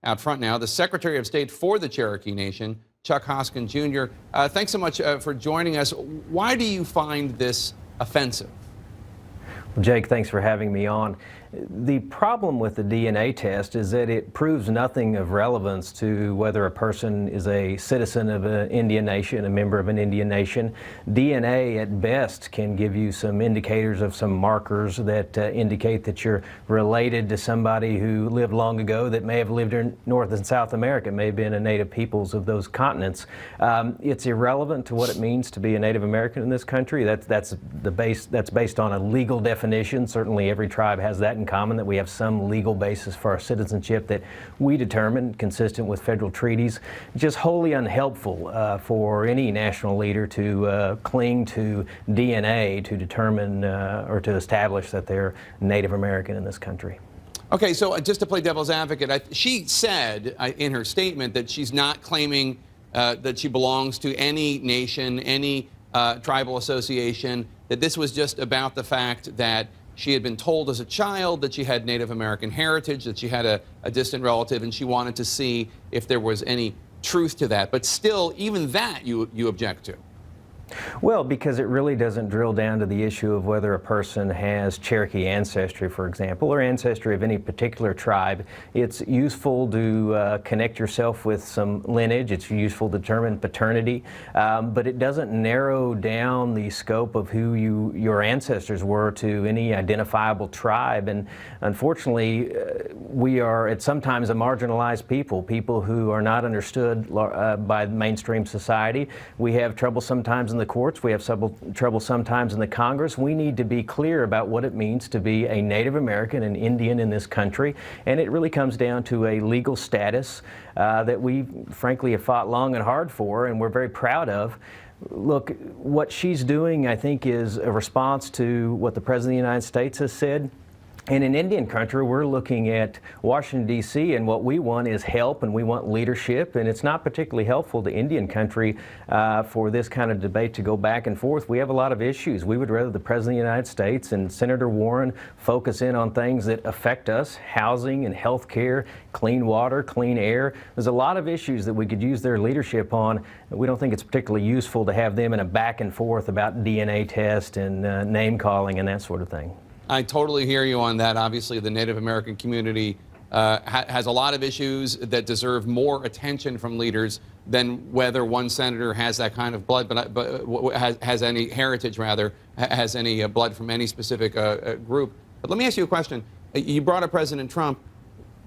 out front now, the Secretary of State for the Cherokee Nation, Chuck Hoskins Jr. Thanks so much for joining us. Why do you find this offensive? Well, Jake, thanks for having me on. The problem with the DNA test is that it proves nothing of relevance to whether a person is a citizen of an Indian nation, a member of an Indian nation. DNA at best can give you some indicators of some markers that indicate that you're related to somebody who lived long ago that may have lived in North and South America, may have been a native peoples of those continents. It's irrelevant to what it means to be a Native American in this country. That's based on a legal definition. Certainly every tribe has that in common, that we have some legal basis for our citizenship that we determine consistent with federal treaties. Just wholly unhelpful for any national leader to cling to DNA to determine or to establish that they're Native American in this country. Okay, so just to play devil's advocate, she said in her statement that she's not claiming that she belongs to any nation, any tribal association, that this was just about the fact that she had been told as a child that she had Native American heritage, that she had a distant relative, and she wanted to see if there was any truth to that. But still, even that you object to. Well, because it really doesn't drill down to the issue of whether a person has Cherokee ancestry, for example, or ancestry of any particular tribe. It's useful to connect yourself with some lineage. It's useful to determine paternity, but it doesn't narrow down the scope of who your ancestors were to any identifiable tribe. And unfortunately, we are sometimes a marginalized people who are not understood by mainstream society. We have trouble sometimes in the courts. We have trouble sometimes in the Congress. We need to be clear about what it means to be a Native American and Indian in this country, and it really comes down to a legal status that we frankly have fought long and hard for, and we're very proud of. Look, what she's doing, I think, is a response to what the President of the United States has said. And in Indian country, we're looking at Washington, D.C., and what we want is help, and we want leadership, and it's not particularly helpful to Indian country for this kind of debate to go back and forth. We have a lot of issues. We would rather the President of the United States and Senator Warren focus in on things that affect us: housing and health care, clean water, clean air. There's a lot of issues that we could use their leadership on. We don't think it's particularly useful to have them in a back and forth about DNA test and name calling and that sort of thing. I totally hear you on that. Obviously, the Native American community has a lot of issues that deserve more attention from leaders than whether one senator has that kind of blood, but has any heritage, rather, has any blood from any specific group. But let me ask you a question. You brought up President Trump.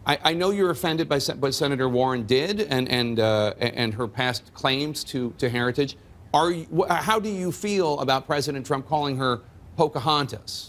I know you're offended by what Senator Warren did and her past claims to heritage. How do you feel about President Trump calling her Pocahontas?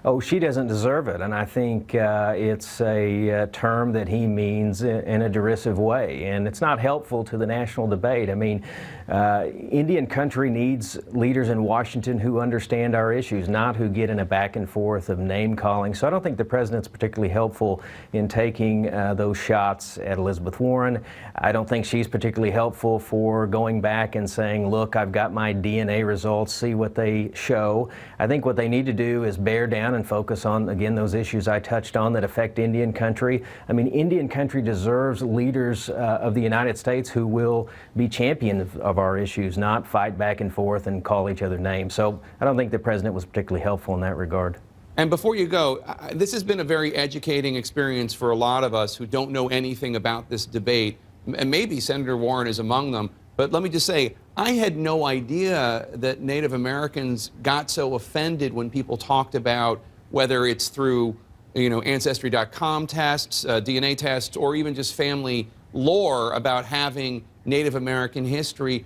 Oh, she doesn't deserve it, and I think it's a term that he means in a derisive way, and it's not helpful to the national debate. I mean, Indian country needs leaders in Washington who understand our issues, not who get in a back and forth of name calling. So I don't think the president's particularly helpful in taking those shots at Elizabeth Warren. I don't think she's particularly helpful for going back and saying, look, I've got my DNA results, see what they show. I think what they need to do is bear down and focus on, again, those issues I touched on that affect Indian country. I mean, Indian country deserves leaders of the United States who will be champions of our issues, not fight back and forth and call each other names. So I don't think the president was particularly helpful in that regard. And before you go, this has been a very educating experience for a lot of us who don't know anything about this debate, and maybe Senator Warren is among them. But let me just say, I had no idea that Native Americans got so offended when people talked about whether it's through, Ancestry.com tests, DNA tests, or even just family lore about having Native American history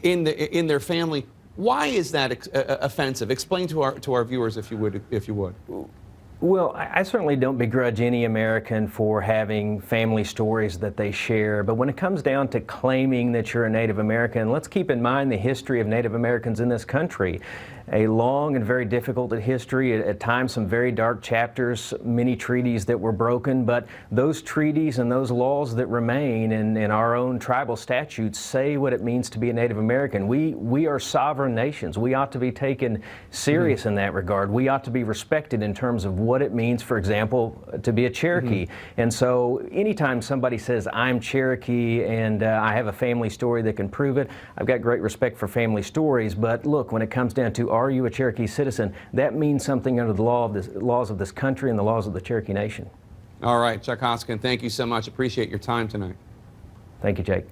in their family. Why is that offensive? Explain to our viewers, if you would. Well, I certainly don't begrudge any American for having family stories that they share, but when it comes down to claiming that you're a Native American, let's keep in mind the history of Native Americans in this country. a long and very difficult history, at times some very dark chapters, many treaties that were broken, but those treaties and those laws that remain in our own tribal statutes say what it means to be a Native American. We are sovereign nations. We ought to be taken serious in that regard. We ought to be respected in terms of what it means, for example, to be a Cherokee. And so anytime somebody says, I'm Cherokee and I have a family story that can prove it, I've got great respect for family stories, but look, when it comes down to are you a Cherokee citizen, that means something under the laws of this country and the laws of the Cherokee Nation. All right, Chuck Hoskins, thank you so much. Appreciate your time tonight. Thank you, Jake.